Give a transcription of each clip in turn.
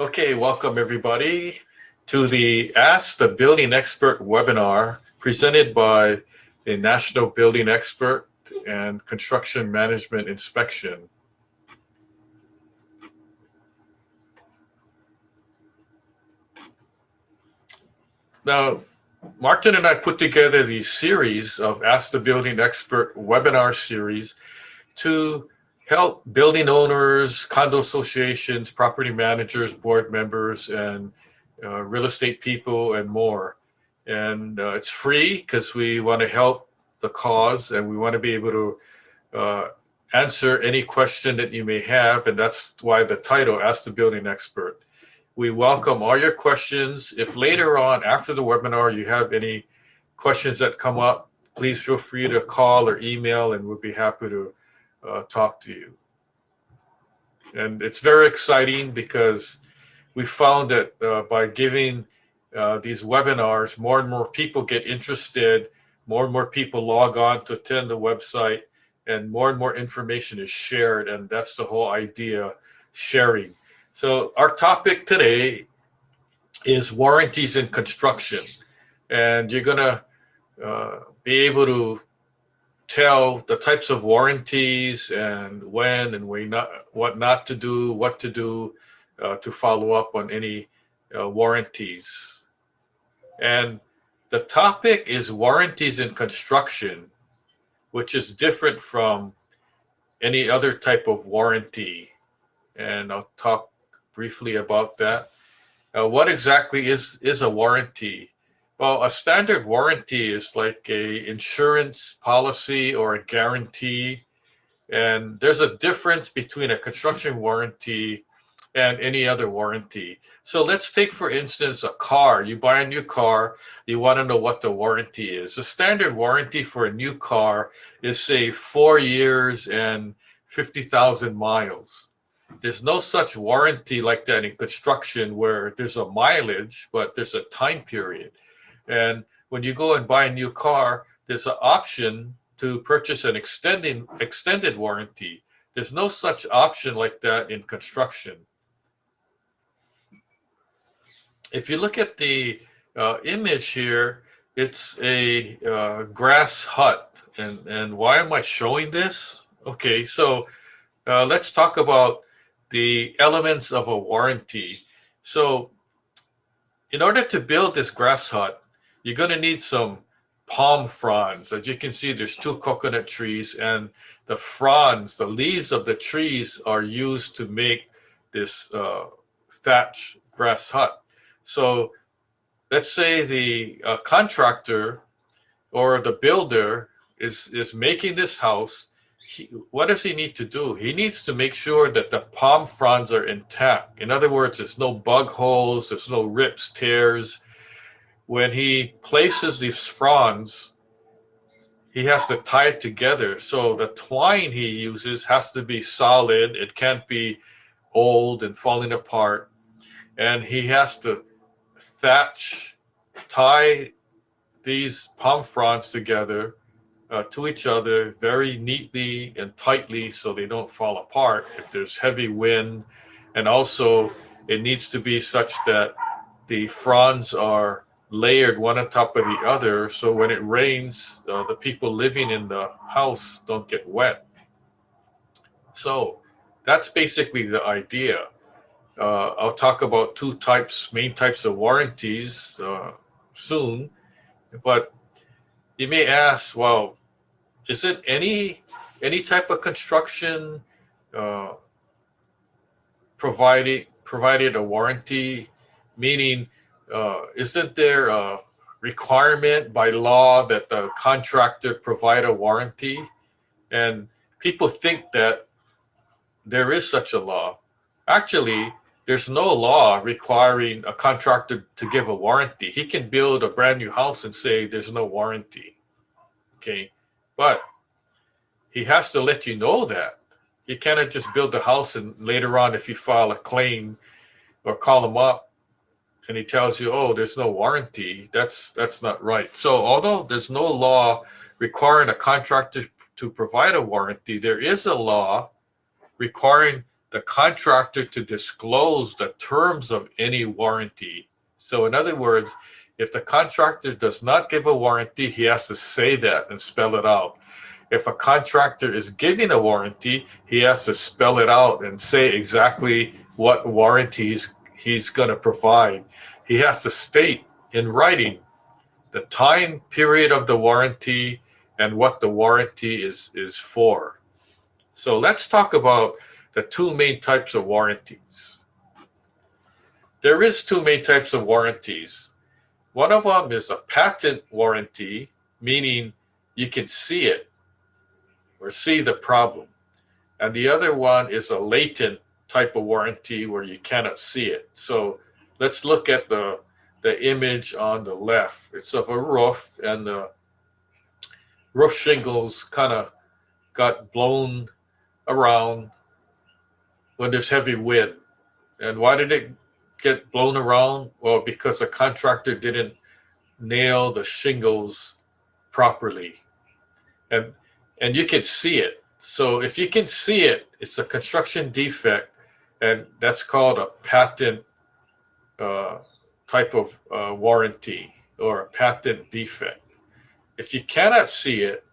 Okay, welcome everybody to the Ask the Building Expert webinar presented by the National Building Expert and Construction Management Inspection. Now, Martin and I put together the series of Ask the Building Expert webinar series to help building owners, condo associations, property managers, board members, and real estate people and more. And it's free because we want to help the cause and we want to be able to answer any question that you may have. And that's why the title, Ask the Building Expert. We welcome all your questions. If later on after the webinar you have any questions that come up, please feel free to call or email and we'll be happy to talk to you. And it's very exciting because we found that by giving these webinars, more and more people get interested, more and more people log on to attend the website, and more information is shared. And that's the whole idea, sharing. So our topic today is warranties in construction. And you're going to be able to tell the types of warranties and when and what not to do, what to do to follow up on any warranties. And the topic is warranties in construction, which is different from any other type of warranty. And I'll talk briefly about that. What exactly is a warranty? Well, a standard warranty is like a insurance policy or a guarantee. And there's a difference between a construction warranty and any other warranty. So let's take, for instance, a car. You buy a new car, you want to know what the warranty is. The standard warranty for a new car is, say, 4 years and 50,000 miles. There's no such warranty like that in construction where there's a mileage, but there's a time period. And when you go and buy a new car, there's an option to purchase an extended warranty. There's no such option like that in construction. If you look at the image here, it's a grass hut. And why am I showing this? Okay, so let's talk about the elements of a warranty. So in order to build this grass hut, you're going to need some palm fronds. As you can see, there's 2 coconut trees, and the fronds, the leaves of the trees, are used to make this thatch grass hut. So let's say the contractor or the builder is making this house. What does he need to do? He needs to make sure that the palm fronds are intact. In other words, there's no bug holes, there's no rips, tears. When he places these fronds, he has to tie it together. So the twine he uses has to be solid. It can't be old and falling apart. And he has to tie these palm fronds together to each other very neatly and tightly so they don't fall apart if there's heavy wind. And also it needs to be such that the fronds are layered one on top of the other, so when it rains, the people living in the house don't get wet. So that's basically the idea. I'll talk about 2 main types of warranties soon, but you may ask, well, is it any type of construction provided a warranty? Meaning, isn't there a requirement by law that the contractor provide a warranty? And people think that there is such a law. Actually, there's no law requiring a contractor to give a warranty. He can build a brand new house and say there's no warranty. Okay, but he has to let you know that. You cannot just build the house and later on, if you file a claim or call him up and he tells you, oh, there's no warranty, that's not right. So although there's no law requiring a contractor to provide a warranty, there is a law requiring the contractor to disclose the terms of any warranty. So in other words, if the contractor does not give a warranty, he has to say that and spell it out. If a contractor is giving a warranty, he has to spell it out and say exactly what warranties he's going to provide. He has to state in writing the time period of the warranty and what the warranty is for. So let's talk about the two main types of warranties. There is two main types of warranties. One of them is a patent warranty, meaning you can see it or see the problem. And the other one is a latent type of warranty where you cannot see it. So let's look at the image on the left. It's of a roof, and the roof shingles kind of got blown around when there's heavy wind. And why did it get blown around? Well, because the contractor didn't nail the shingles properly. And you can see it. So if you can see it, it's a construction defect, and that's called a patent type of warranty, or a patent defect. If you cannot see it,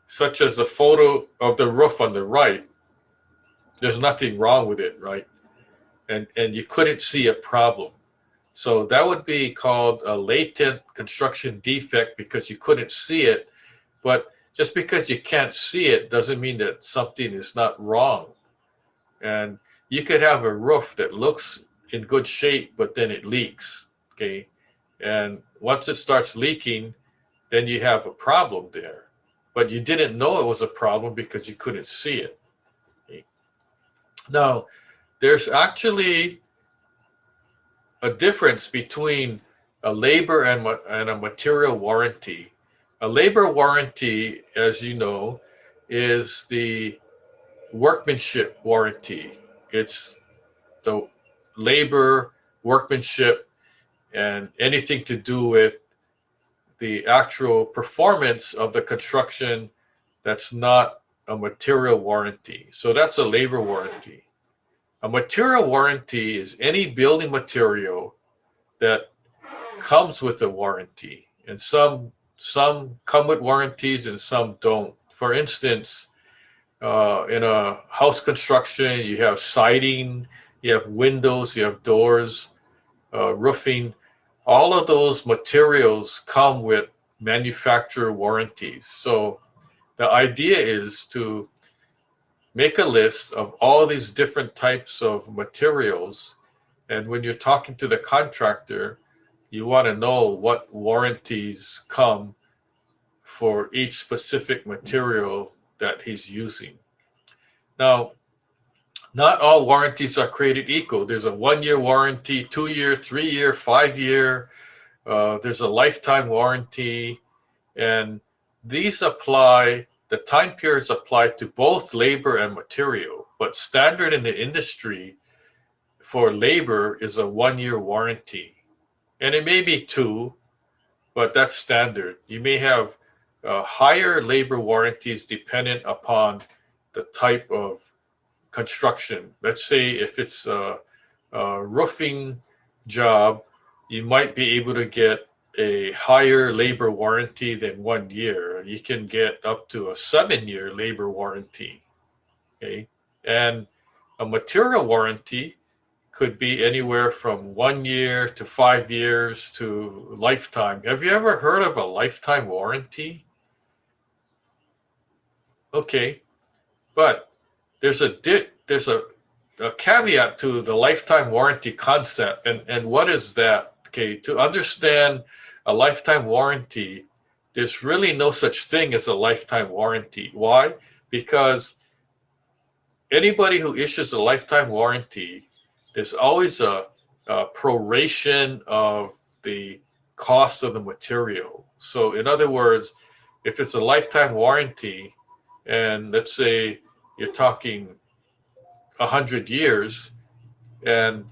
such as the photo of the roof on the right, there's nothing wrong with it, right? And you couldn't see a problem. So that would be called a latent construction defect because you couldn't see it. But just because you can't see it doesn't mean that something is not wrong. And you could have a roof that looks in good shape, but then it leaks, okay? And once it starts leaking, then you have a problem there. But you didn't know it was a problem because you couldn't see it. Okay? Now, there's actually a difference between a labor and a material warranty. A labor warranty, as you know, is the workmanship warranty. It's the labor, workmanship, and anything to do with the actual performance of the construction that's not a material warranty. So that's a labor warranty. A material warranty is any building material that comes with a warranty. And some come with warranties and some don't. For instance, in a house construction, you have siding, you have windows, you have doors, roofing. All of those materials come with manufacturer warranties. So the idea is to make a list of all these different types of materials. And when you're talking to the contractor, you want to know what warranties come for each specific material that he's using. Now, not all warranties are created equal. There's a 1-year warranty, 2-year, 3-year, 5-year. There's a lifetime warranty. And these apply, the time periods apply to both labor and material. But standard in the industry for labor is a 1-year warranty. And it may be 2, but that's standard. You may have higher labor warranties dependent upon the type of construction. Let's say if it's a roofing job, you might be able to get a higher labor warranty than 1 year. You can get up to a 7-year labor warranty. Okay, and a material warranty could be anywhere from 1 year to 5 years to lifetime. Have you ever heard of a lifetime warranty? Okay, but there's a caveat to the lifetime warranty concept, and what is that? Okay, to understand a lifetime warranty, there's really no such thing as a lifetime warranty. Why? Because anybody who issues a lifetime warranty, there's always a proration of the cost of the material. So in other words, if it's a lifetime warranty, and let's say you're talking 100 years, and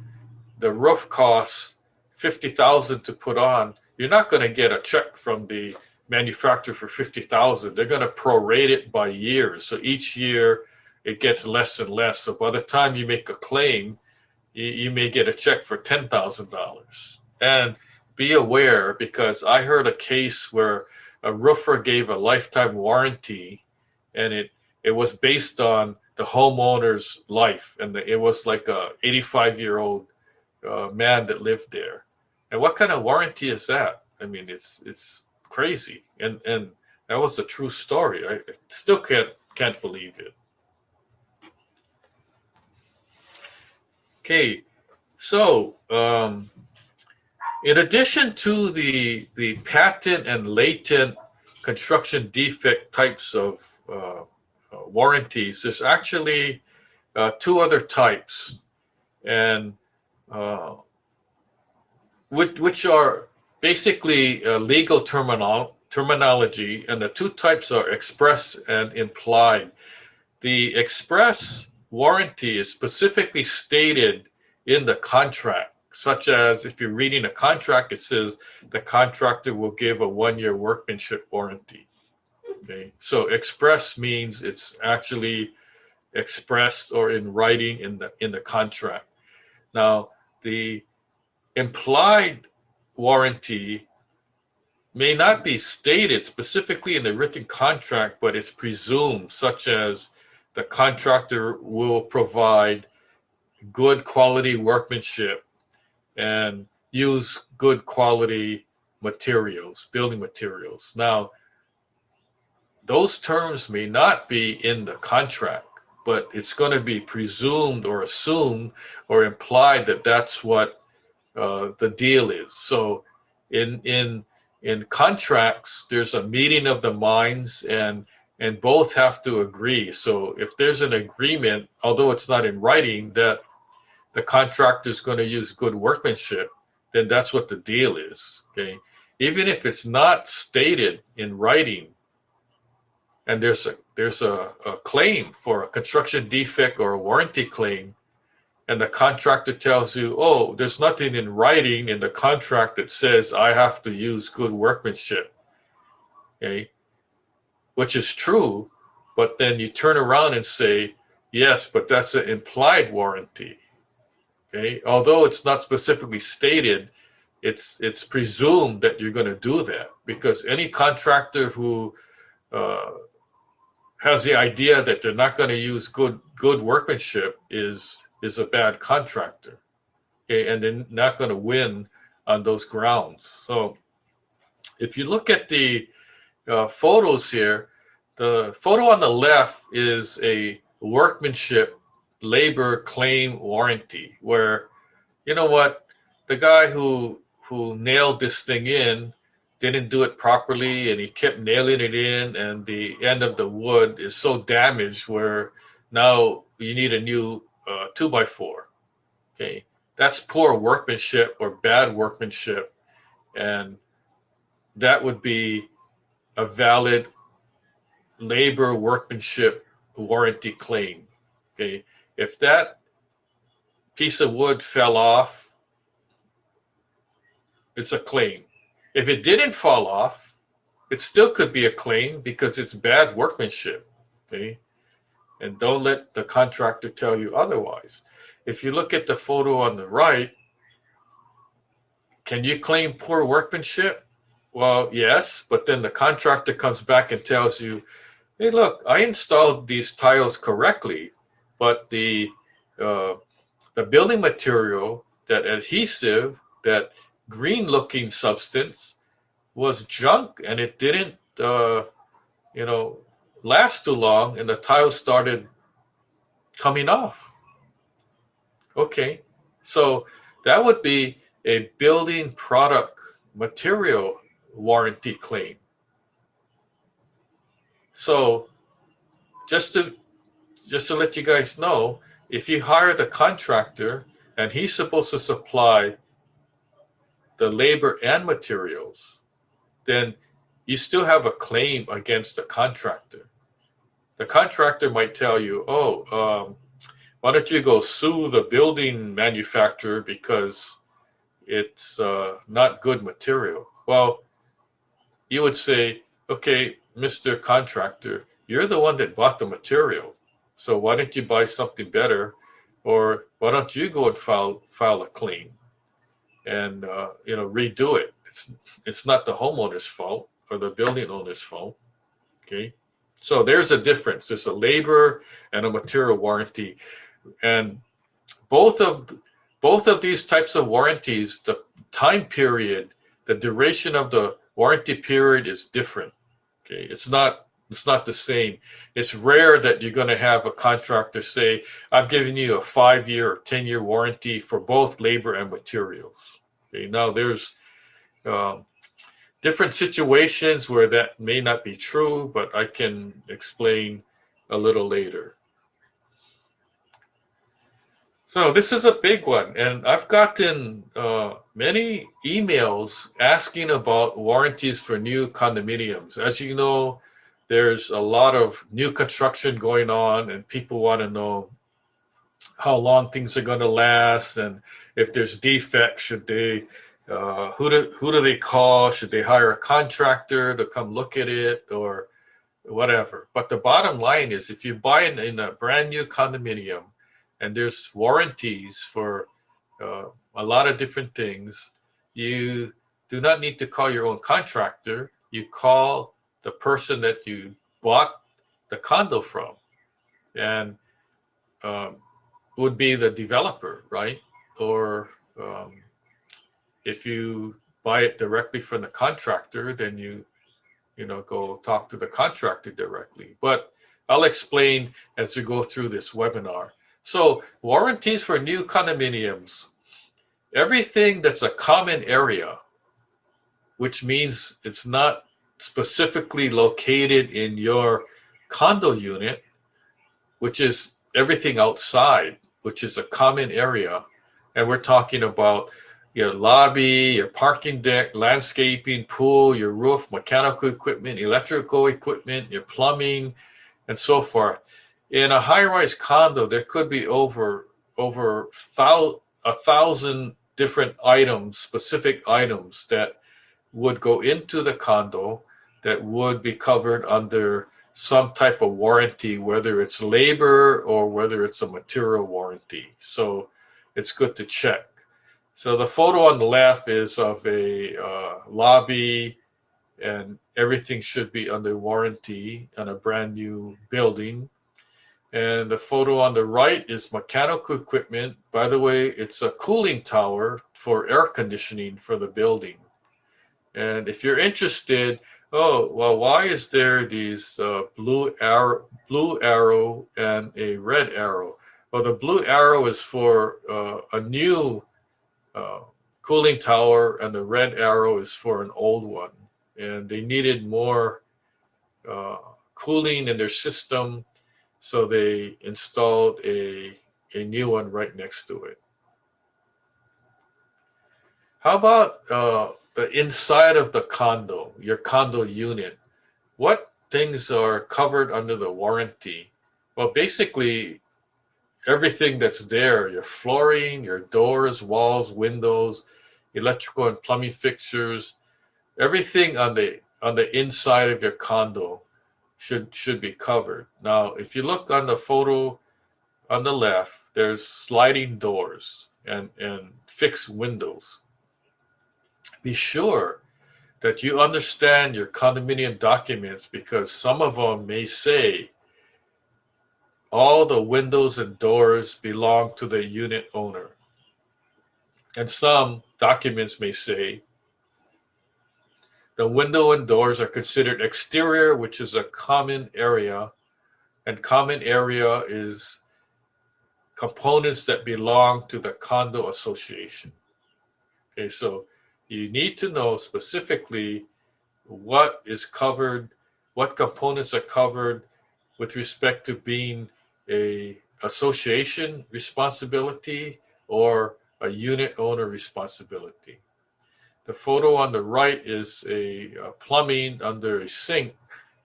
the roof costs $50,000 to put on, you're not going to get a check from the manufacturer for $50,000. They're going to prorate it by years. So each year it gets less and less. So by the time you make a claim, you may get a check for $10,000. And be aware, because I heard a case where a roofer gave a lifetime warranty, and it was based on the homeowner's life, and it was like a 85-year-old man that lived there. And what kind of warranty is that? I mean, it's crazy, and that was a true story. I still can't believe it. Okay, so in addition to the patent and latent construction defect types of warranties, there's actually two other types, and which are basically legal terminology, and the two types are express and implied. The express warranty is specifically stated in the contract, such as if you're reading a contract, it says the contractor will give a 1-year workmanship warranty. Okay, so express means it's actually expressed or in writing in the contract. Now, the implied warranty may not be stated specifically in the written contract, but it's presumed, such as the contractor will provide good quality workmanship and use good quality materials, building materials. Now, those terms may not be in the contract, but it's going to be presumed or assumed or implied that that's what the deal is. So in contracts, there's a meeting of the minds, and both have to agree. So if there's an agreement, although it's not in writing, that the contractor is going to use good workmanship, then that's what the deal is. Okay, even if it's not stated in writing, and there's a claim for a construction defect or a warranty claim, and the contractor tells you, oh, there's nothing in writing in the contract that says I have to use good workmanship, okay, which is true, but then you turn around and say, yes, but that's an implied warranty, okay? Although it's not specifically stated, it's presumed that you're going to do that, because any contractor who has the idea that they're not going to use good workmanship is a bad contractor, okay? And they're not going to win on those grounds. So if you look at the photos here, the photo on the left is a workmanship labor claim warranty, where, you know what, the guy who nailed this thing in didn't do it properly, and he kept nailing it in, and the end of the wood is so damaged where now you need a new 2x4. Okay, that's poor workmanship or bad workmanship, and that would be a valid labor workmanship warranty claim. Okay, if that piece of wood fell off, it's a claim. If it didn't fall off, it still could be a claim because it's bad workmanship. Okay, and don't let the contractor tell you otherwise. If you look at the photo on the right, can you claim poor workmanship? Well, yes, but then the contractor comes back and tells you, hey, look, I installed these tiles correctly, but the building material, that adhesive, that green-looking substance was junk, and it didn't, last too long, and the tiles started coming off. Okay, so that would be a building product material warranty claim. So just to let you guys know, if you hire the contractor and he's supposed to supply the labor and materials, then you still have a claim against the contractor. The contractor might tell you, oh, why don't you go sue the building manufacturer because it's not good material. Well, you would say, okay, Mr. Contractor, you're the one that bought the material. So why don't you buy something better, or why don't you go and file a claim and redo it? It's not the homeowner's fault or the building owner's fault. Okay, so there's a difference. There's a labor and a material warranty, and both of both of these types of warranties, the time period, the duration of the warranty period is different. Okay, it's not the same. It's rare that you're going to have a contractor say, "I'm giving you a 5 year or 10 year warranty for both labor and materials." Okay, now there's um, different situations where that may not be true, but I can explain a little later. So this is a big one, and I've gotten many emails asking about warranties for new condominiums. As you know, there's a lot of new construction going on, and people want to know how long things are going to last, and if there's defects, should they who do they call? Should they hire a contractor to come look at it, or whatever? But the bottom line is, if you buy in a brand new condominium, and there's warranties for uh, a lot of different things, you do not need to call your own contractor. You call the person that you bought the condo from, and um, would be the developer, right? Or um, if you buy it directly from the contractor, then you go talk to the contractor directly. But I'll explain as we go through this webinar. So warranties for new condominiums, everything that's a common area, which means it's not specifically located in your condo unit, which is everything outside, which is a common area. And we're talking about your lobby, your parking deck, landscaping, pool, your roof, mechanical equipment, electrical equipment, your plumbing, and so forth. In a high-rise condo, there could be over 1,000 different items, specific items that would go into the condo that would be covered under some type of warranty, whether it's labor or whether it's a material warranty. So it's good to check. So the photo on the left is of a lobby, and everything should be under warranty on a brand new building. And the photo on the right is mechanical equipment. By the way, it's a cooling tower for air conditioning for the building. And if you're interested, oh, well, why is there these blue arrow and a red arrow? Well, the blue arrow is for a new uh, cooling tower, and the red arrow is for an old one. And they needed more uh, cooling in their system, so they installed a new one right next to it. How about the inside of the condo, your condo unit? What things are covered under the warranty? Well, basically, everything that's there, your flooring, your doors, walls, windows, electrical and plumbing fixtures, everything on the inside of your condo should be covered. Now, if you look on the photo on the left, there's sliding doors and fixed windows. Be sure that you understand your condominium documents, because some of them may say all the windows and doors belong to the unit owner. And some documents may say the window and doors are considered exterior, which is a common area, and common area is components that belong to the condo association. Okay, so you need to know specifically what is covered, what components are covered with respect to being a association responsibility or a unit owner responsibility. The photo on the right is a plumbing under a sink,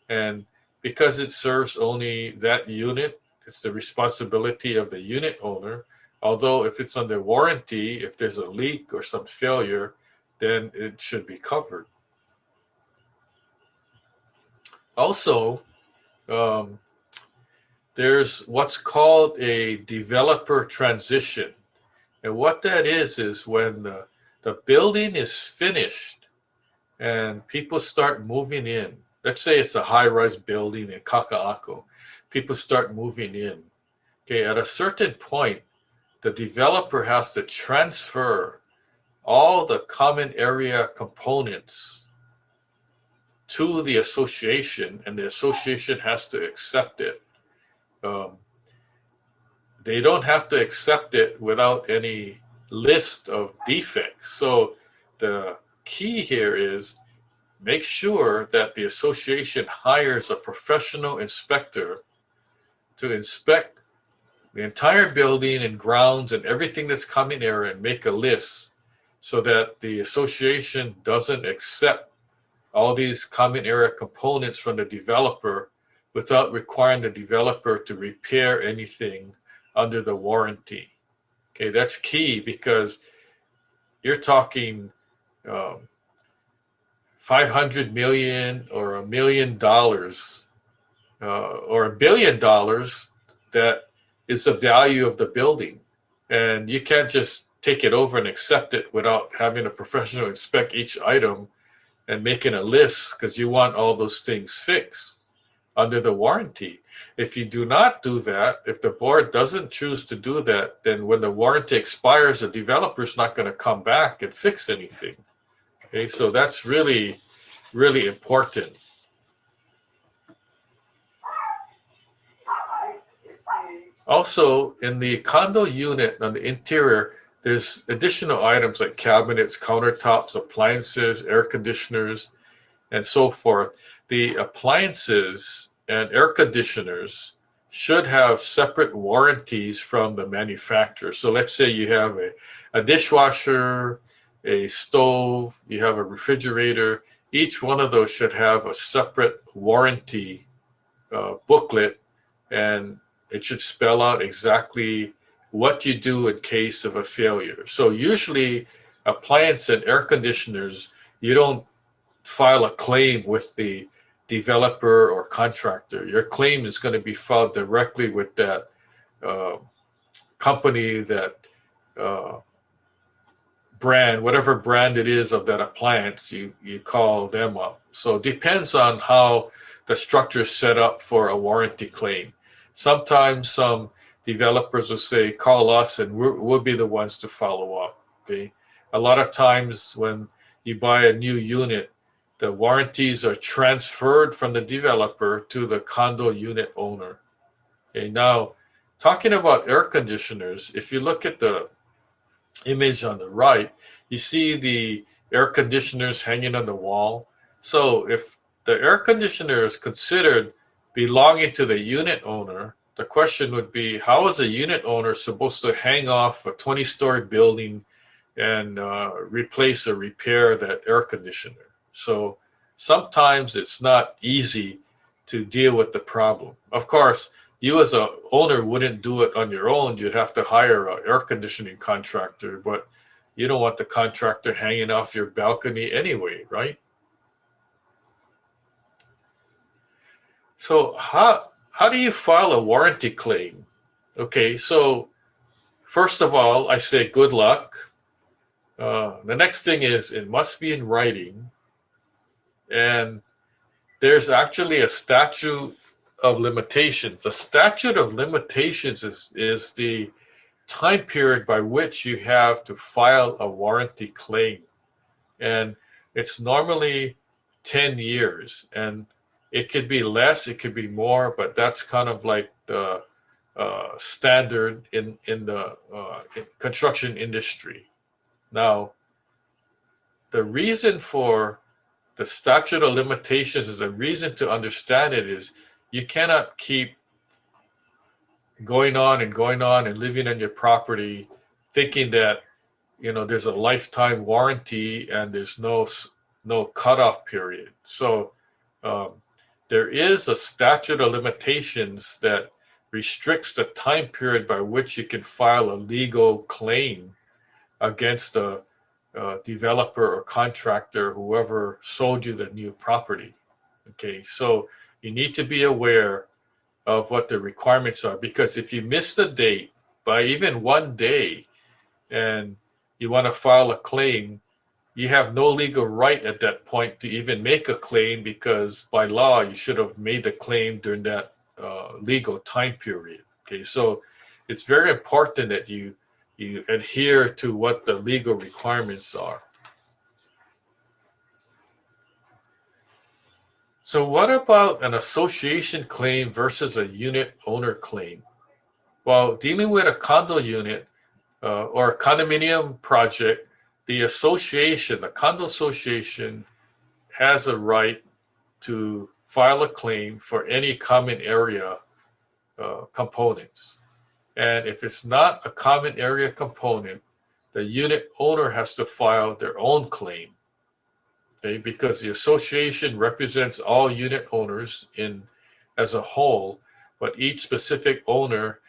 and because it serves only that unit, it's the responsibility of the unit owner. Although if it's under warranty, if there's a leak or some failure, then it should be covered. Also, um, there's what's called a developer transition. And what that is when the building is finished and people start moving in. Let's say it's a high-rise building in Kaka'ako. People start moving in. Okay, at a certain point, the developer has to transfer all the common area components to the association, and the association has to accept it. Um, they don't have to accept it without any list of defects. So the key here is make sure that the association hires a professional inspector to inspect the entire building and grounds and everything that's common area and make a list so that the association doesn't accept all these common area components from the developer without requiring the developer to repair anything under the warranty. Okay, that's key because you're talking 500 million or $1 million or $1 billion that is the value of the building. And you can't just take it over and accept it without having a professional inspect each item and making a list because you want all those things fixed under the warranty. If you do not do that, if the board doesn't choose to do that, then when the warranty expires, the developer's not going to come back and fix anything. Okay, so that's really, really important. Also, in the condo unit on the interior, there's additional items like cabinets, countertops, appliances, air conditioners, and so forth. The appliances and air conditioners should have separate warranties from the manufacturer. So let's say you have a dishwasher, a stove, you have a refrigerator. Each one of those should have a separate warranty booklet, and it should spell out exactly what you do in case of a failure. So usually appliance and air conditioners, you don't file a claim with the developer or contractor. Your claim is going to be filed directly with that company, that brand, whatever brand it is of that appliance, you call them up. So it depends on how the structure is set up for a warranty claim. Sometimes some developers will say, call us and we'll be the ones to follow up. Okay. A lot of times when you buy a new unit, the warranties are transferred from the developer to the condo unit owner. Okay. Now, talking about air conditioners, if you look at the image on the right, you see the air conditioners hanging on the wall. So if the air conditioner is considered belonging to the unit owner, the question would be, how is a unit owner supposed to hang off a 20-story building and replace or repair that air conditioner? So sometimes it's not easy to deal with the problem. Of course, you as a owner wouldn't do it on your own. You'd have to hire an air conditioning contractor, but you don't want the contractor hanging off your balcony anyway, right? So how do you file a warranty claim? Okay, so first of all, I say good luck. The next thing is it must be in writing. And there's actually a statute of limitations. The statute of limitations is the time period by which you have to file a warranty claim. And it's normally 10 years. And it could be less, it could be more, but that's kind of like the standard in the construction industry. Now, the reason for the statute of limitations is the reason to understand it is you cannot keep going on and living on your property thinking that, you know, there's a lifetime warranty and there's no cutoff period. So there is a statute of limitations that restricts the time period by which you can file a legal claim against a developer or contractor, whoever sold you the new property. Okay, so you need to be aware of what the requirements are. Because if you miss the date by even 1 day and you want to file a claim, you have no legal right at that point to even make a claim, because by law you should have made the claim during that legal time period. Okay, so it's very important that you adhere to what the legal requirements are. So what about an association claim versus a unit owner claim? Well, dealing with a condo unit or a condominium project, the association, the condo association, has a right to file a claim for any common area components. And if it's not a common area component, the unit owner has to file their own claim. Okay, because the association represents all unit owners in as a whole, but each specific owner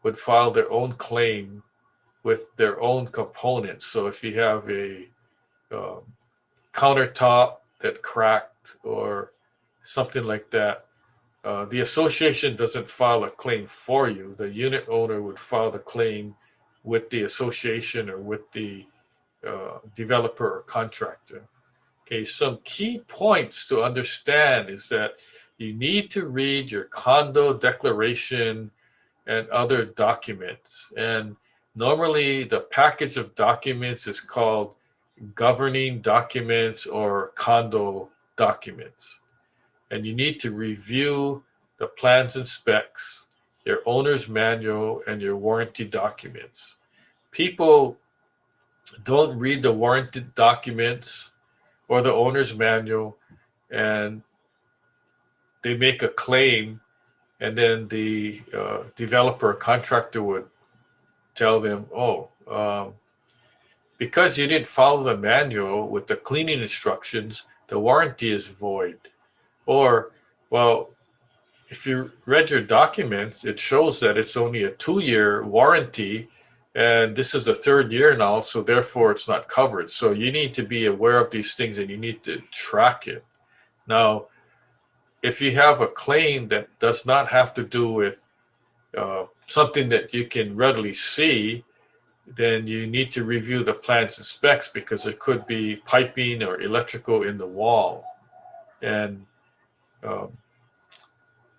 would file their own claim with their own components. So if you have a um, countertop that cracked or something like that, the association doesn't file a claim for you. The unit owner would file the claim with the association or with the developer or contractor. Okay, some key points to understand is that you need to read your condo declaration and other documents. And normally the package of documents is called governing documents or condo documents. And you need to review the plans and specs, your owner's manual, and your warranty documents. People don't read the warranty documents or the owner's manual, and they make a claim, and then the developer or contractor would tell them, oh, because you didn't follow the manual with the cleaning instructions, the warranty is void. Or, well, if you read your documents, it shows that it's only a 2-year warranty, and this is the 3rd year now, so therefore it's not covered. So you need to be aware of these things and you need to track it. Now, if you have a claim that does not have to do with something that you can readily see, then you need to review the plans and specs, because it could be piping or electrical in the wall. And um,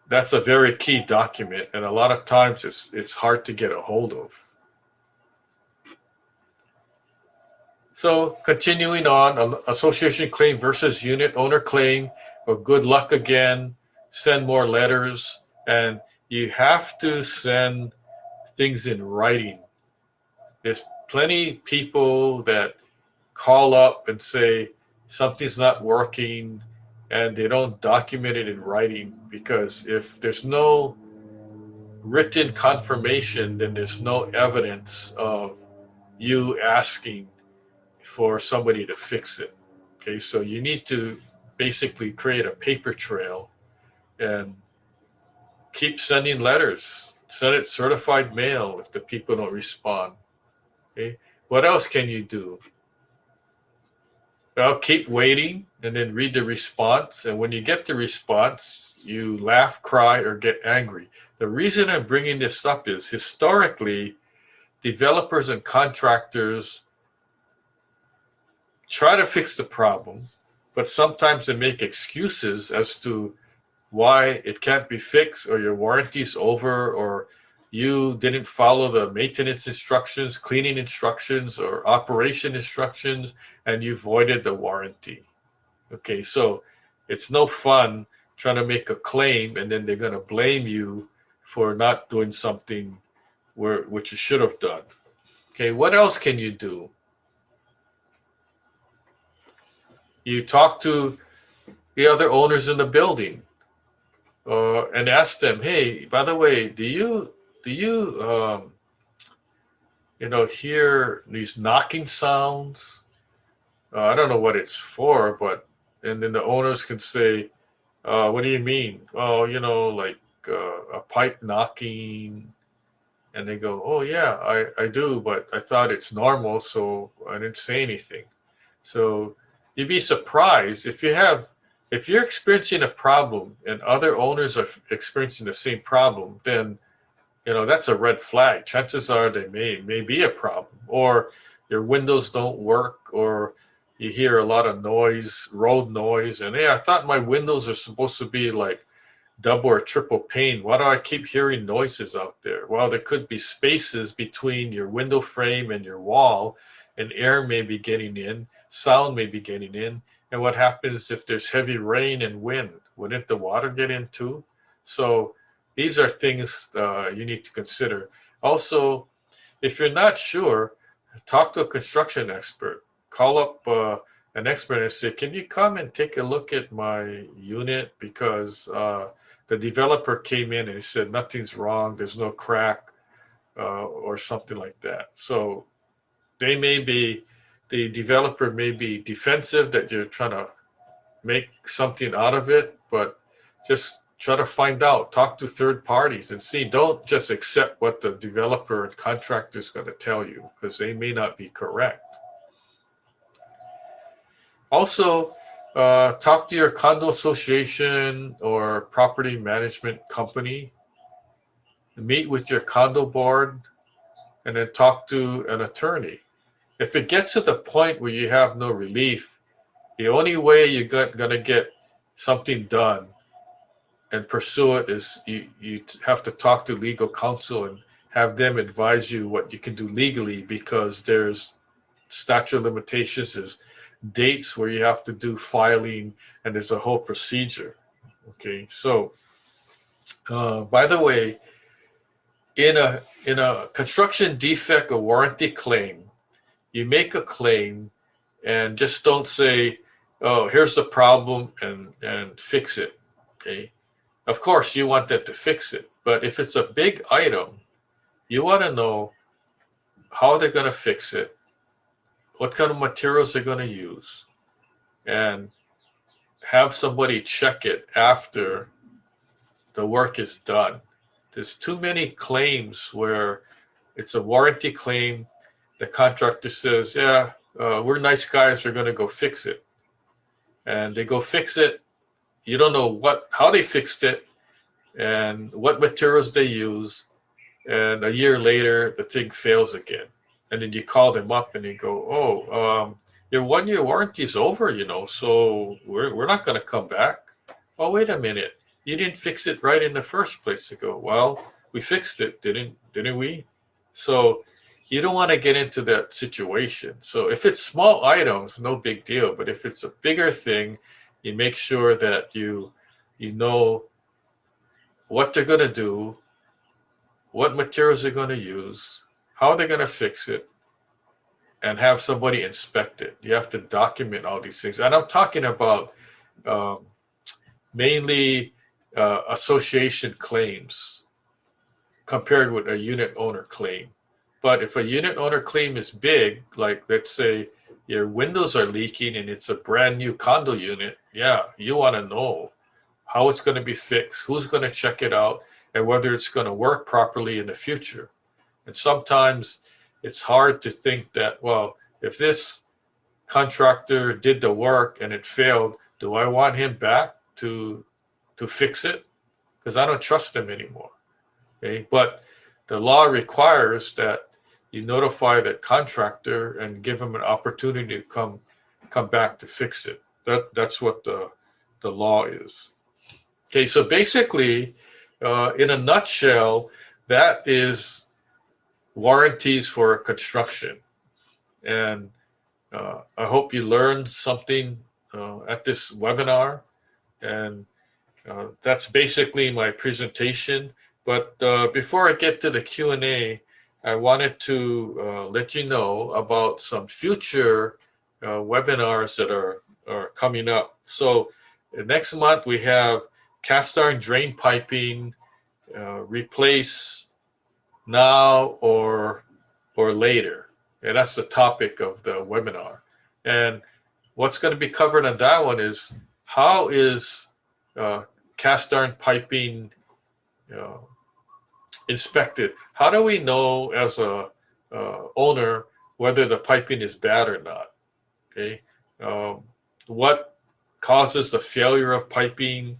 that's a very key document, and a lot of times it's hard to get a hold of. So continuing on, association claim versus unit owner claim. Well, good luck again. Send more letters, and you have to send things in writing. There's plenty of people that call up and say something's not working, and they don't document it in writing, because if there's no written confirmation, then there's no evidence of you asking for somebody to fix it. Okay, so you need to basically create a paper trail and keep sending letters. Send it certified mail if the people don't respond. Okay, what else can you do? Well, keep waiting and then read the response. And when you get the response, you laugh, cry, or get angry. The reason I'm bringing this up is historically, developers and contractors try to fix the problem, but sometimes they make excuses as to why it can't be fixed, or your warranty's over, or you didn't follow the maintenance instructions, cleaning instructions, or operation instructions, and you voided the warranty. Okay, so it's no fun trying to make a claim and then they're going to blame you for not doing something which you should have done. Okay, what else can you do? You talk to the other owners in the building and ask them, hey, by the way, do you hear these knocking sounds? I don't know what it's for, but and then the owners can say, what do you mean? Oh, like a pipe knocking. And they go, oh yeah, I do, but I thought it's normal, so I didn't say anything. So you'd be surprised if you have If you're experiencing a problem and other owners are experiencing the same problem, then that's a red flag. Chances are they may be a problem, or your windows don't work, or you hear a lot of noise, road noise, and hey, I thought my windows are supposed to be like double or triple pane. Why do I keep hearing noises out there? Well, there could be spaces between your window frame and your wall, and air may be getting in, sound may be getting in. And what happens if there's heavy rain and wind? Wouldn't the water get in too? So these are things you need to consider. Also, if you're not sure, talk to a construction expert. Call up an expert and say, can you come and take a look at my unit? Because the developer came in and he said, nothing's wrong, there's no crack, or something like that. So the developer may be defensive that you're trying to make something out of it, but just try to find out, talk to third parties and see. Don't just accept what the developer and contractor is going to tell you, because they may not be correct. Also, talk to your condo association or property management company, meet with your condo board, and then talk to an attorney. If it gets to the point where you have no relief, the only way you're going to get something done and pursue it is you have to talk to legal counsel and have them advise you what you can do legally, because there's statute of limitations, there's dates where you have to do filing, and there's a whole procedure. Okay, so by the way, in a construction defect or warranty claim, you make a claim and just don't say, oh, here's the problem, and fix it. Okay, of course you want that to fix it, but if it's a big item, you want to know how they're going to fix it, what kind of materials they're going to use, and have somebody check it after the work is done. There's too many claims where it's a warranty claim. The contractor says, yeah, we're nice guys, we're going to go fix it. And they go fix it. You don't know how they fixed it and what materials they use. And a year later, the thing fails again. And then you call them up and you go, oh, your 1 year warranty is over, so we're not going to come back. Oh, wait a minute. You didn't fix it right in the first place. They go, well, we fixed it, didn't we? So you don't want to get into that situation. So if it's small items, no big deal. But if it's a bigger thing, you make sure that you know what they're going to do, what materials they're going to use, how they're going to fix it, and have somebody inspect it. You have to document all these things. And I'm talking about mainly association claims compared with a unit owner claim. But if a unit owner claim is big, like let's say your windows are leaking and it's a brand new condo unit, yeah, you want to know how it's going to be fixed, who's going to check it out, and whether it's going to work properly in the future. And sometimes it's hard to think that, well, if this contractor did the work and it failed, do I want him back to fix it? Because I don't trust him anymore. Okay, but the law requires that you notify that contractor and give him an opportunity to come back to fix it. That's what the law is. Okay, so basically, in a nutshell, that is warranties for construction. And I hope you learned something at this webinar. And that's basically my presentation. But before I get to the Q&A, I wanted to let you know about some future webinars that are coming up. So next month we have cast iron drain piping, replace now or later. And that's the topic of the webinar. And what's going to be covered on that one is how is cast iron piping inspected? How do we know as a whether the piping is bad or not? Okay, what causes the failure of piping.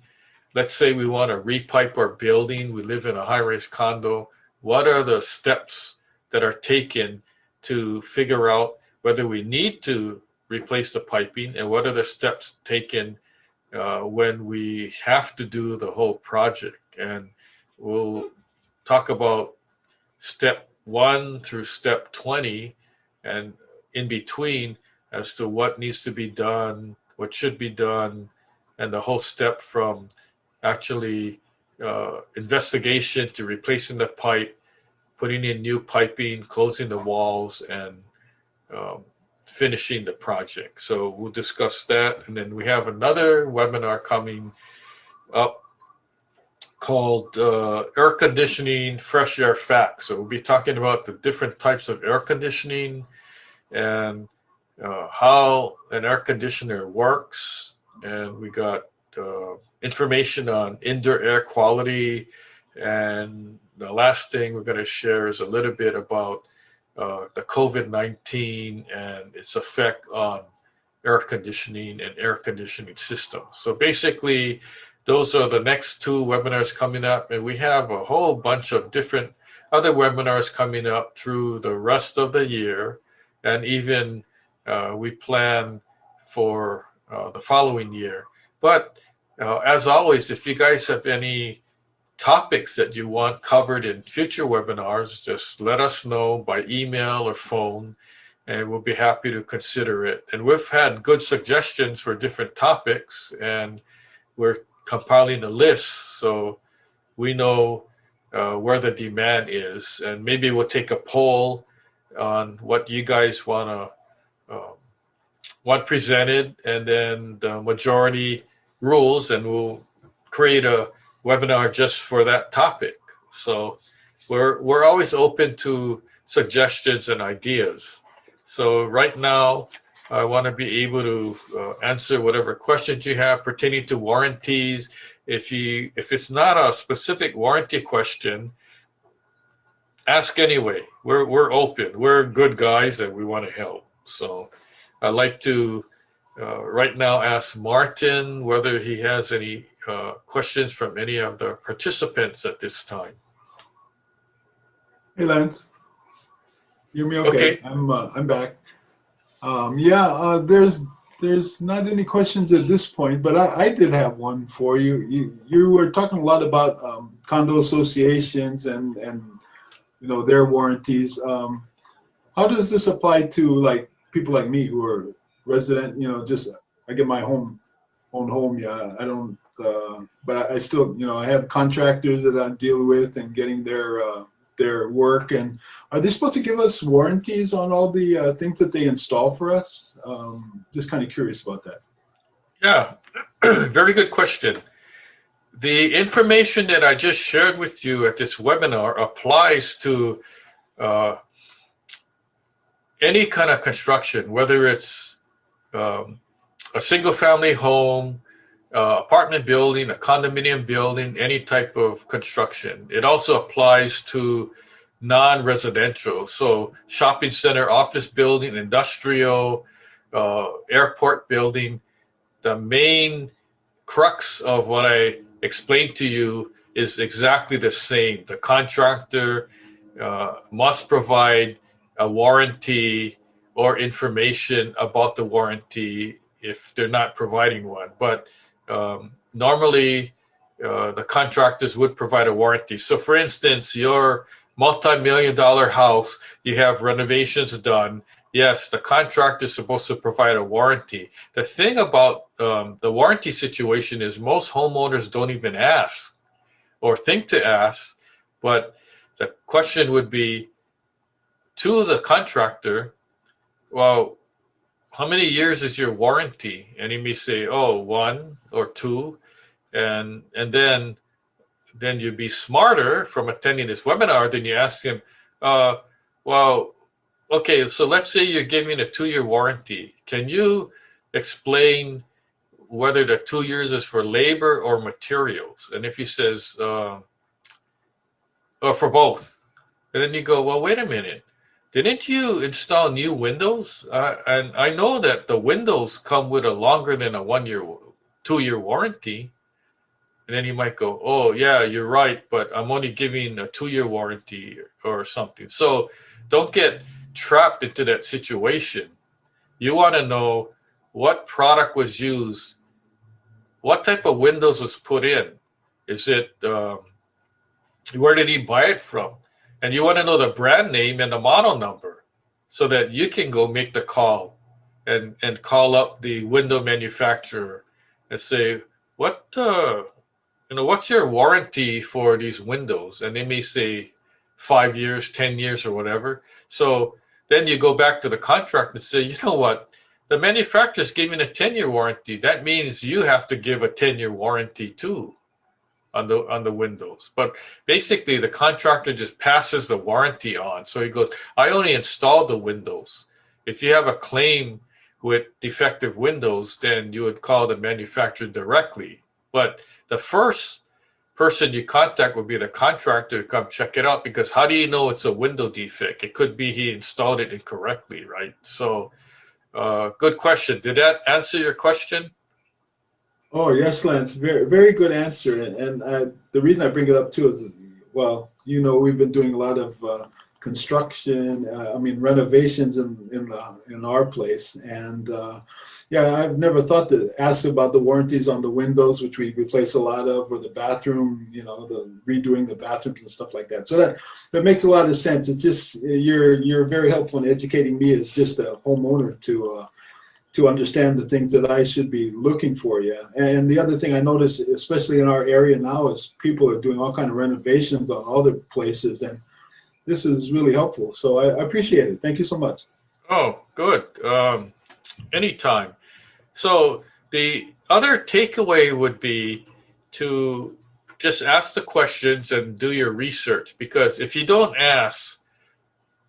Let's say we want to repipe our building. We live in a high-rise condo. What are the steps that are taken to figure out whether we need to replace the piping, and what are the steps taken when we have to do the whole project? And we'll talk about step 1 through step 20 and in between as to what needs to be done, what should be done, and the whole step from actually investigation to replacing the pipe, putting in new piping, closing the walls, and um, finishing the project. So we'll discuss that. And then we have another webinar coming up called Air Conditioning Fresh Air Facts. So we'll be talking about the different types of air conditioning and how an air conditioner works. And we got information on indoor air quality. And the last thing we're going to share is a little bit about the COVID-19 and its effect on air conditioning and air conditioning systems. So basically, those are the next 2 webinars coming up, and we have a whole bunch of different other webinars coming up through the rest of the year, and even we plan for the following year. But as always, if you guys have any topics that you want covered in future webinars, just let us know by email or phone, and we'll be happy to consider it. And we've had good suggestions for different topics, and we're compiling a list so we know where the demand is. And maybe we'll take a poll on what you guys want presented, and then the majority rules, and we'll create a webinar just for that topic. So we're always open to suggestions and ideas. So right now, I want to be able to answer whatever questions you have pertaining to warranties. If it's not a specific warranty question, ask anyway. We're open. We're good guys and we want to help. So I'd like to right now ask Martin whether he has any questions from any of the participants at this time. Hey, Lance. You hear me okay? I'm back. There's not any questions at this point, but I did have one for you. You were talking a lot about condo associations and their warranties. How does this apply to like people like me who are resident? Just I get my own home. Yeah, I don't. But I still, I have contractors that I deal with and getting their work. And are they supposed to give us warranties on all the things that they install for us? Just kind of curious about that. Yeah, very good question. The information that I just shared with you at this webinar applies to any kind of construction, whether it's a single family home, apartment building, a condominium building, any type of construction. It also applies to non-residential, so shopping center, office building, industrial, airport building. The main crux of what I explained to you is exactly the same. The contractor must provide a warranty or information about the warranty if they're not providing one. But normally, the contractors would provide a warranty. So for instance, your multi-million-dollar house, you have renovations done. Yes, the contractor is supposed to provide a warranty. The thing about the warranty situation is most homeowners don't even ask or think to ask, but the question would be to the contractor, well, how many years is your warranty? And he may say, oh, 1 or 2. And then you'd be smarter from attending this webinar. Then you ask him, well, okay, so let's say you're giving a 2-year warranty. Can you explain whether the 2 years is for labor or materials? And if he says, or for both, and then you go, well, wait a minute. Didn't you install new windows? And I know that the windows come with a longer than a 1-year 2-year warranty. And then you might go, oh, yeah, you're right, but I'm only giving a 2-year warranty or something. So don't get trapped into that situation. You want to know what product was used, what type of windows was put in. Is it, where did he buy it from? And you want to know the brand name and the model number so that you can go make the call and call up the window manufacturer and say, what, what's your warranty for these windows? And they may say 5 years, 10 years, or whatever. So then you go back to the contract and say, you know what? The manufacturer's giving a 10-year warranty. That means you have to give a 10-year warranty too on the windows. But basically, the contractor just passes the warranty on. So he goes, I only installed the windows. If you have a claim with defective windows, then you would call the manufacturer directly. But the first person you contact would be the contractor to come check it out, because how do you know it's a window defect? It could be he installed it incorrectly, right? So good question. Did that answer your question? Oh, yes, Lance. Very, very good answer. And the reason I bring it up too is, well, we've been doing a lot of construction, renovations in our place. And yeah, I've never thought to ask about the warranties on the windows, which we replace a lot of, or the bathroom, the redoing the bathrooms and stuff like that. So that makes a lot of sense. It's just, you're very helpful in educating me as just a homeowner to understand the things that I should be looking for. Yeah. And the other thing I notice, especially in our area now, is people are doing all kind of renovations on other places, and this is really helpful. So I appreciate it. Thank you so much. Oh, good. Anytime. So the other takeaway would be to just ask the questions and do your research, because if you don't ask,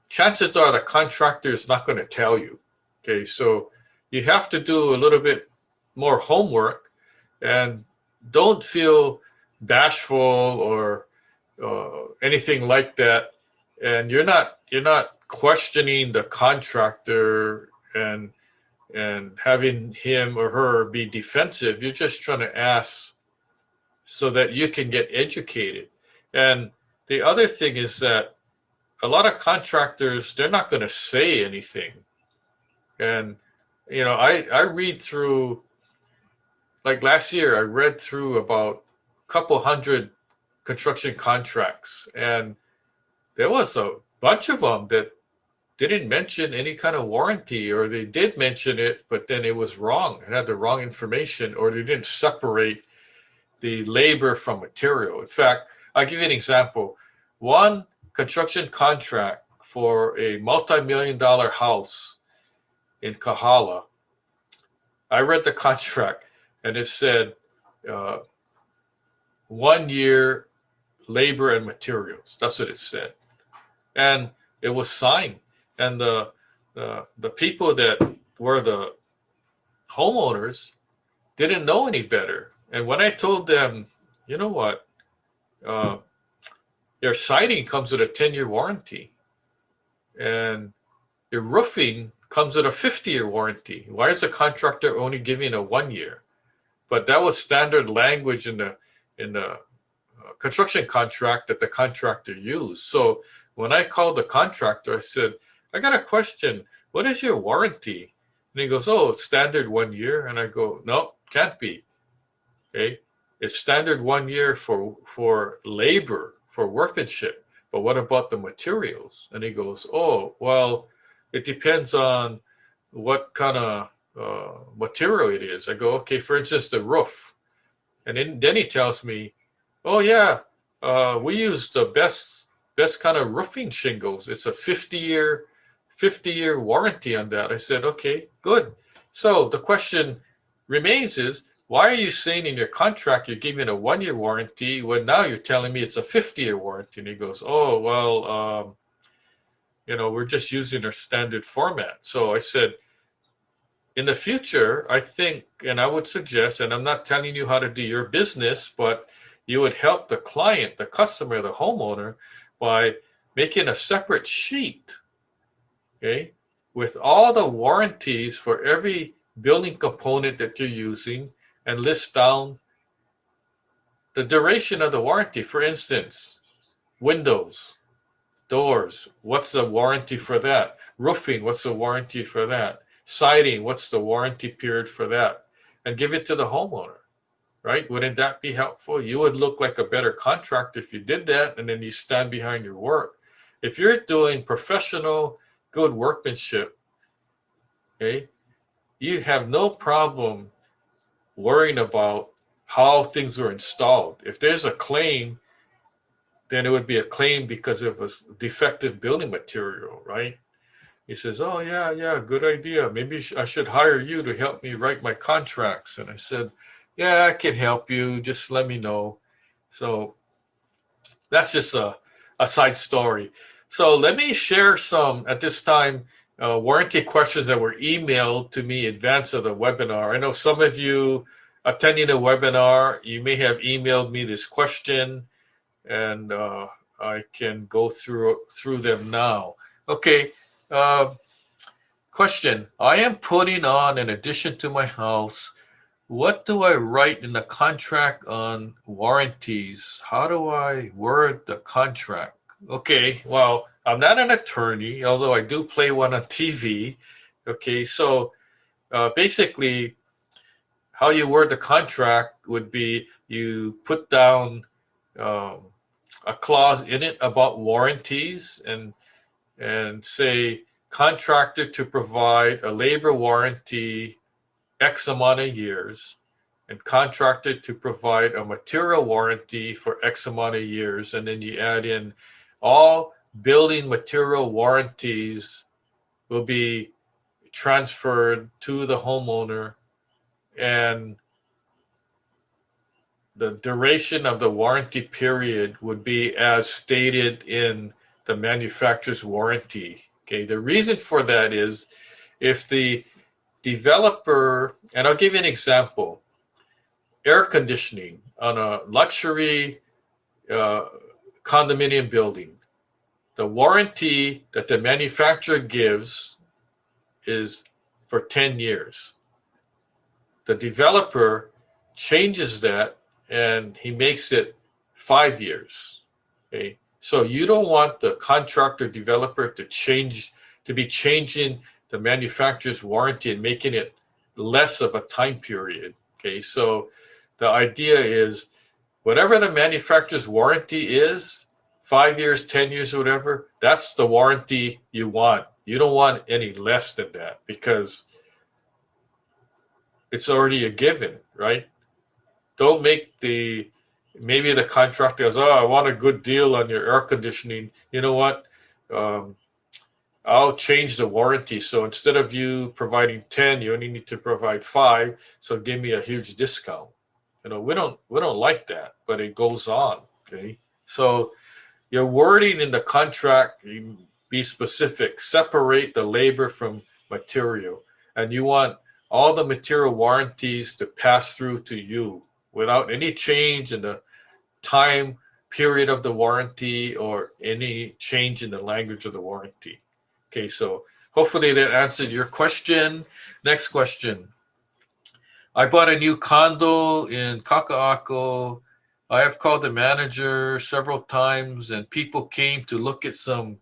chances are the contractor is not going to tell you. Okay, so you have to do a little bit more homework, and don't feel bashful or anything like that. And you're not questioning the contractor and having him or her be defensive. You're just trying to ask so that you can get educated. And the other thing is that a lot of contractors, they're not going to say anything. And I read through, like last year, I read through about a couple hundred construction contracts, and there was a bunch of them that didn't mention any kind of warranty, or they did mention it, but then it was wrong and had the wrong information, or they didn't separate the labor from material. In fact, I'll give you an example. One construction contract for a multi-million-dollar house in Kahala, I read the contract, and it said 1 year labor and materials. That's what it said. And it was signed. And the people that were the homeowners didn't know any better. And when I told them, you know what, your siding comes with a 10-year warranty, and your roofing comes with a 50-year warranty. Why is the contractor only giving a 1 year? But that was standard language in the construction contract that the contractor used. So when I called the contractor, I said, I got a question. What is your warranty? And he goes, oh, it's standard 1 year. And I go, no, can't be. Okay, it's standard 1 year for labor, for workmanship. But what about the materials? And he goes, oh, well, it depends on what kind of material it is. I go, okay, for instance, the roof. And then he tells me, oh yeah, we use the best kind of roofing shingles. It's a 50-year warranty on that. I said, okay, good. So the question remains is, why are you saying in your contract you're giving a 1 year warranty when now you're telling me it's a 50-year warranty? And he goes, oh, well, we're just using our standard format. So I said, in the future, I think, and I would suggest, and I'm not telling you how to do your business, but you would help the client, the customer, the homeowner by making a separate sheet, okay, with all the warranties for every building component that you're using and list down the duration of the warranty. For instance, windows, doors, what's the warranty for that? Roofing, what's the warranty for that? Siding, what's the warranty period for that? And give it to the homeowner, right? Wouldn't that be helpful? You would look like a better contractor if you did that, and then you stand behind your work. If you're doing professional, good workmanship, okay, you have no problem worrying about how things were installed. If there's a claim, then it would be a claim because of a defective building material, right? He says, "Oh, yeah, yeah, good idea. Maybe I should hire you to help me write my contracts." And I said, "Yeah, I can help you. Just let me know." So that's just a side story. So let me share some at this time warranty questions that were emailed to me in advance of the webinar. I know some of you attending the webinar, you may have emailed me this question, and I can go through them now. Okay. Uh, Question: I am putting on an addition to my house. What do I write in the contract on warranties? How do I word the contract? Okay, well, I'm not an attorney, although I do play one on TV. Okay, so basically, how you word the contract would be you put down um, a clause in it about warranties, and say contractor to provide a labor warranty X amount of years, and contracted to provide a material warranty for X amount of years. And then you add in all building material warranties will be transferred to the homeowner, and the duration of the warranty period would be as stated in the manufacturer's warranty. Okay, the reason for that is if the developer, and I'll give you an example, air conditioning on a luxury uh, condominium building. The warranty that the manufacturer gives is for 10 years. The developer changes that and he makes it 5 years. Okay. So you don't want the contractor developer to be changing the manufacturer's warranty and making it less of a time period. Okay. So the idea is whatever the manufacturer's warranty is, 5 years, 10 years, or whatever, that's the warranty you want. You don't want any less than that because it's already a given, right? Don't make maybe the contractor goes, "Oh, I want a good deal on your air conditioning. You know what? Um, I'll change the warranty. So instead of you providing 10, you only need to provide 5. So give me a huge discount." We don't like that, but it goes on. Okay. So your wording in the contract, you be specific, separate the labor from material. And you want all the material warranties to pass through to you without any change in the time period of the warranty or any change in the language of the warranty. Okay, so hopefully that answered your question. Next question. I bought a new condo in Kaka'ako. I have called the manager several times, and people came to look at some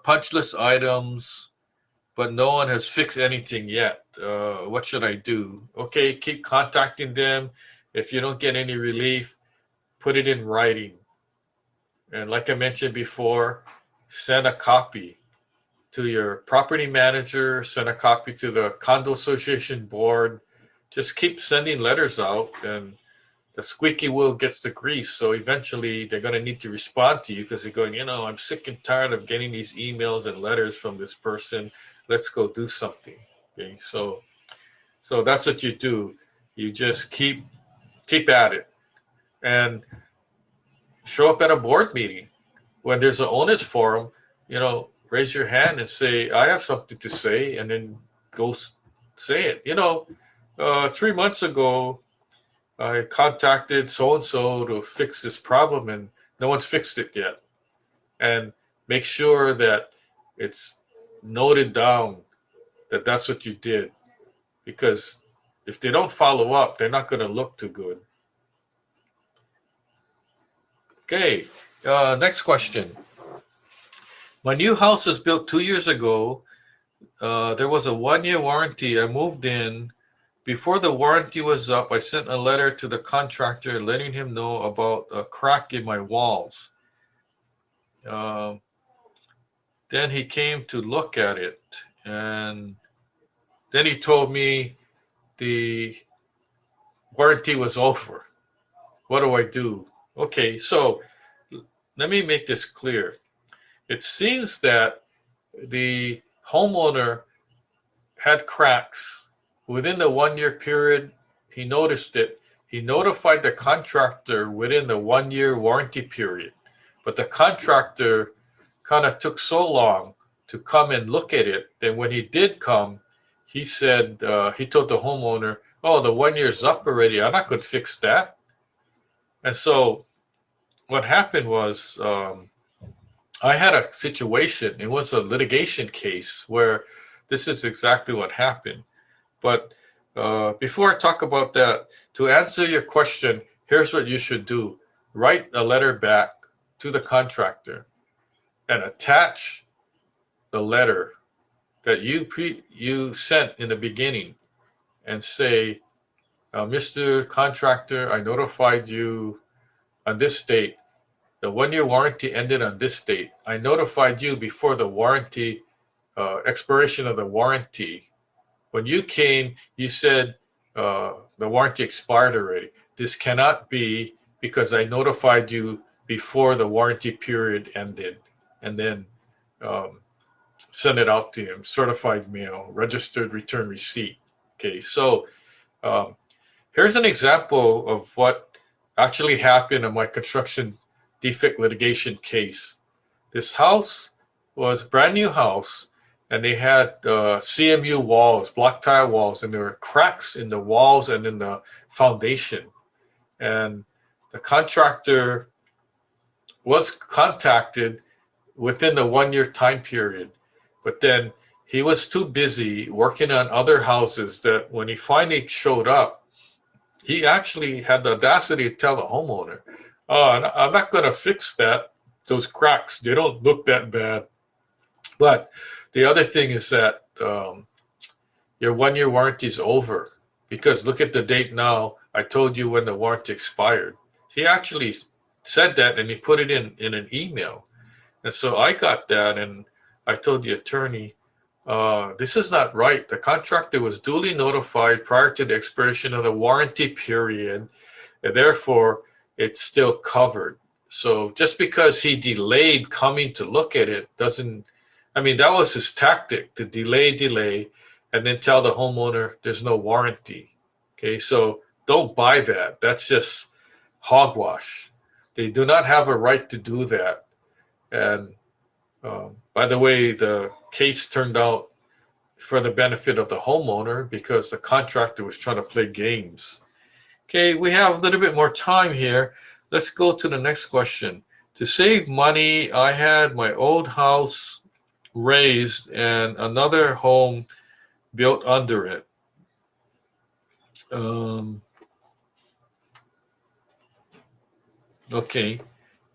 punch list items, but no one has fixed anything yet. What should I do? Okay, keep contacting them. If you don't get any relief, put it in writing. And like I mentioned before, send a copy to your property manager, send a copy to the condo association board. Just keep sending letters out, and the squeaky wheel gets the grease. So eventually they're going to need to respond to you because they're going, I'm sick and tired of getting these emails and letters from this person. Let's go do something. Okay. So that's what you do. You just keep at it and show up at a board meeting. When there's an owners forum, raise your hand and say, "I have something to say," and then go say it. 3 months ago, I contacted so and so to fix this problem, and no one's fixed it yet. And make sure that it's noted down that that's what you did, because if they don't follow up, they're not going to look too good. Okay, next question. My new house was built 2 years ago. There was a 1-year warranty. I moved in. Before the warranty was up, I sent a letter to the contractor letting him know about a crack in my walls. Uh, then he came to look at it, and then he told me the warranty was over. What do I do? Okay, so let me make this clear. It seems that the homeowner had cracks within the 1-year period. He noticed it. He notified the contractor within the 1-year warranty period, but the contractor kind of took so long to come and look at it that when he did come, he said, he told the homeowner, oh, the 1 year's up already. I'm not going to fix that. And so what happened was, I had a situation. It was a litigation case where this is exactly what happened. But before I talk about that, to answer your question, here's what you should do. Write a letter back to the contractor and attach the letter that you sent in the beginning and say, Mr. Contractor, I notified you on this date. The 1-year warranty ended on this date. I notified you before the warranty expiration of the warranty. When you came, you said the warranty expired already. This cannot be because I notified you before the warranty period ended, and then send it out to him, certified mail, registered return receipt. Okay, so here's an example of what actually happened in my construction defect litigation case. This house was a brand new house, and they had CMU walls, block tile walls, and there were cracks in the walls and in the foundation. And the contractor was contacted within the 1-year time period, but then he was too busy working on other houses that when he finally showed up, he actually had the audacity to tell the homeowner, oh, I'm not going to fix that. Those cracks, they don't look that bad. But the other thing is that your 1-year warranty is over, because look at the date now. I told you when the warranty expired. He actually said that, and he put it in an email. And so I got that, and I told the attorney, this is not right. The contractor was duly notified prior to the expiration of the warranty period, and therefore it's still covered. So just because he delayed coming to look at it doesn't, I mean, that was his tactic, to delay, and then tell the homeowner there's no warranty. Okay, so don't buy that. That's just hogwash. They do not have a right to do that. And by the way, the case turned out for the benefit of the homeowner because the contractor was trying to play games. Okay, we have a little bit more time here. Let's go to the next question. To save money, I had my old house raised and another home built under it. Okay,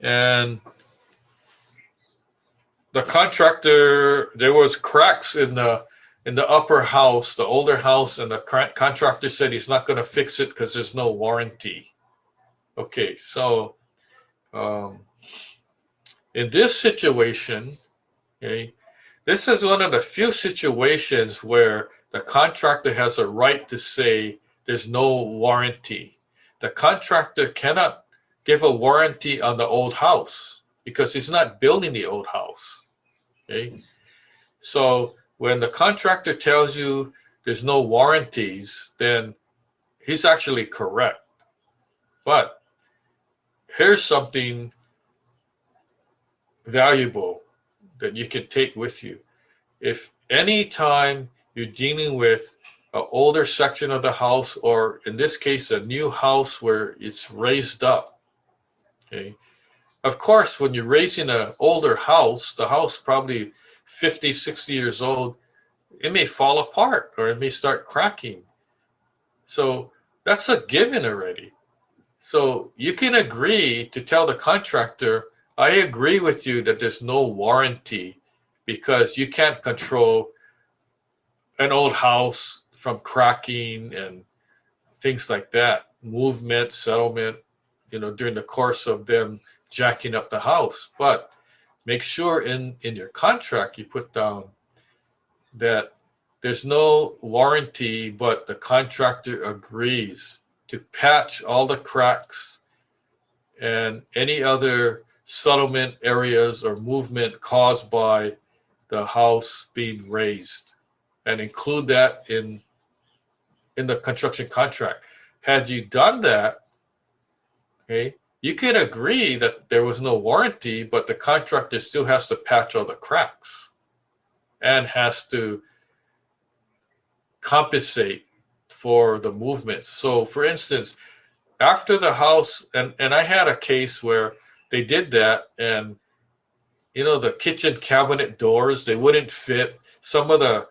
and the contractor, there was cracks in the upper house, the older house, and the contractor said he's not going to fix it because there's no warranty. Okay, so in this situation, okay, this is one of the few situations where the contractor has a right to say there's no warranty. The contractor cannot give a warranty on the old house because he's not building the old house. Okay, so when the contractor tells you there's no warranties, then he's actually correct. But here's something valuable that you can take with you. If any time you're dealing with an older section of the house, or in this case, a new house where it's raised up, okay, of course, when you're raising an older house, the house probably 50, 60 years old, it may fall apart or it may start cracking. So that's a given already. So you can agree to tell the contractor, I agree with you that there's no warranty because you can't control an old house from cracking and things like that, movement, settlement, during the course of them jacking up the house. But make sure in your contract you put down that there's no warranty, but the contractor agrees to patch all the cracks and any other settlement areas or movement caused by the house being raised, and include that in the construction contract. Had you done that, okay, you can agree that there was no warranty, but the contractor still has to patch all the cracks and has to compensate for the movement. So, for instance, after the house, and I had a case where they did that, and the kitchen cabinet doors, they wouldn't fit. Some of the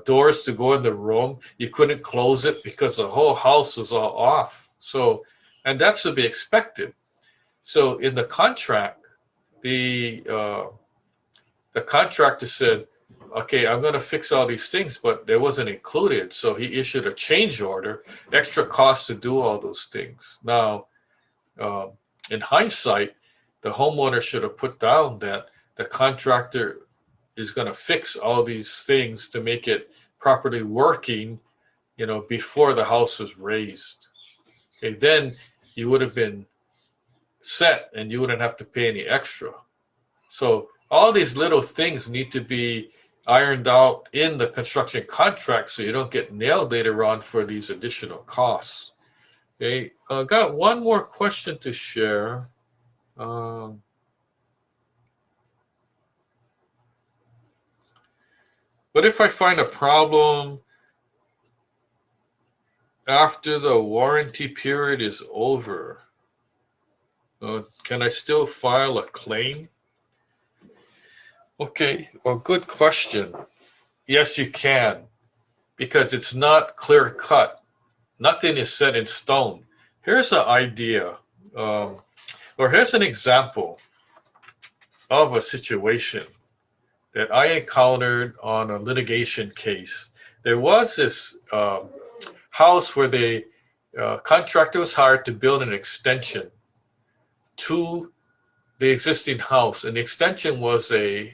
doors to go in the room, you couldn't close it because the whole house was all off. So, and that's to be expected. So in the contract, the contractor said, okay, I'm going to fix all these things, but they wasn't included. So he issued a change order, extra cost to do all those things. Now, um, in hindsight, the homeowner should have put down that the contractor is going to fix all these things to make it properly working, before the house was raised. Okay, then you would have been set and you wouldn't have to pay any extra. So all these little things need to be ironed out in the construction contract so you don't get nailed later on for these additional costs. Okay, got one more question to share. Um, what if I find a problem after the warranty period is over? Can I still file a claim? Okay, well, good question. Yes, you can, because it's not clear cut. Nothing is set in stone. Here's an idea, or here's an example of a situation that I encountered on a litigation case. There was this house where the contractor was hired to build an extension to the existing house, and the extension was a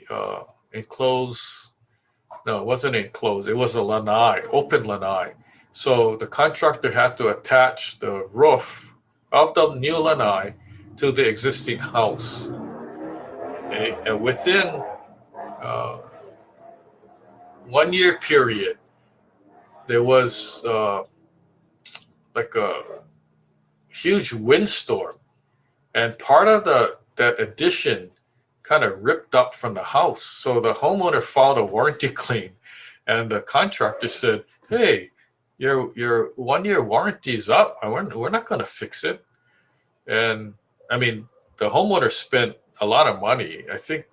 enclosed. No, it wasn't enclosed. It was a lanai, open lanai. So the contractor had to attach the roof of the new lanai to the existing house. Okay? And within uh, 1 year period, there was like a huge windstorm, and part of that addition kind of ripped up from the house. So the homeowner filed a warranty claim, and the contractor said, "Hey, your 1 year warranty is up. We're not going to fix it." And I mean, the homeowner spent a lot of money. I think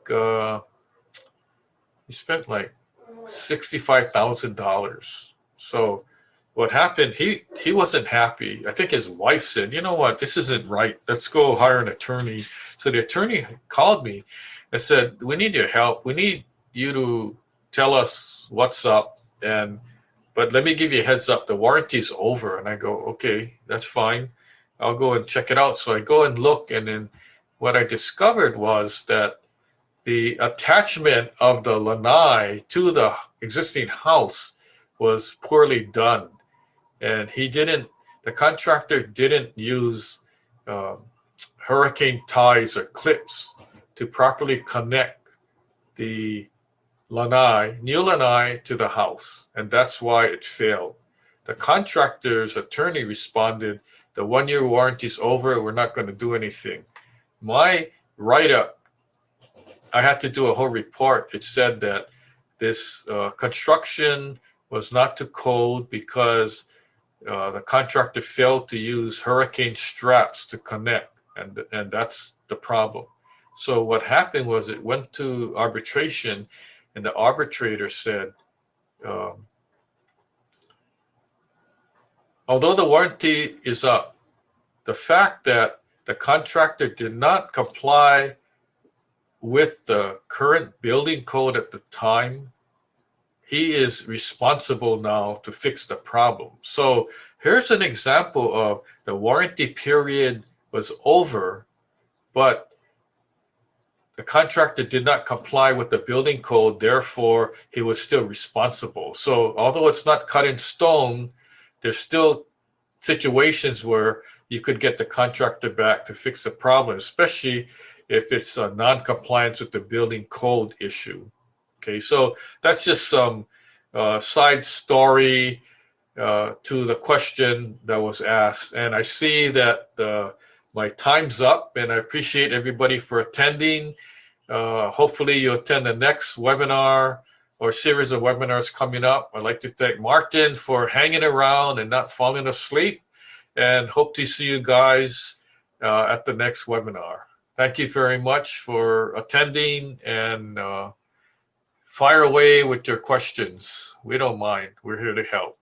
he spent like $65,000. So what happened? He wasn't happy. I think his wife said, "You know what? This isn't right. Let's go hire an attorney." So the attorney called me and said, "We need your help. We need you to tell us what's up. But let me give you a heads up. The warranty's over." And I go, "Okay, that's fine. I'll go and check it out." So I go and look, and then what I discovered was that the attachment of the lanai to the existing house was poorly done, and the contractor didn't use um, hurricane ties or clips to properly connect the new lanai to the house, and that's why it failed. The contractor's attorney responded, "The 1 year warranty is over. We're not going to do anything." My write-up, I had to do a whole report. It said that this construction was not to code because the contractor failed to use hurricane straps to connect, and that's the problem. So what happened was it went to arbitration, and the arbitrator said, um, although the warranty is up, the fact that the contractor did not comply with the current building code at the time, he is responsible now to fix the problem. So here's an example of the warranty period was over, but the contractor did not comply with the building code, therefore he was still responsible. So although it's not cut in stone, there's still situations where you could get the contractor back to fix the problem, especially if it's a non-compliance with the building code issue. Okay, so that's just some side story to the question that was asked. And I see that my time's up, and I appreciate everybody for attending. Hopefully you attend the next webinar or series of webinars coming up. I'd like to thank Martin for hanging around and not falling asleep, and hope to see you guys at the next webinar. Thank you very much for attending, and fire away with your questions. We don't mind. We're here to help.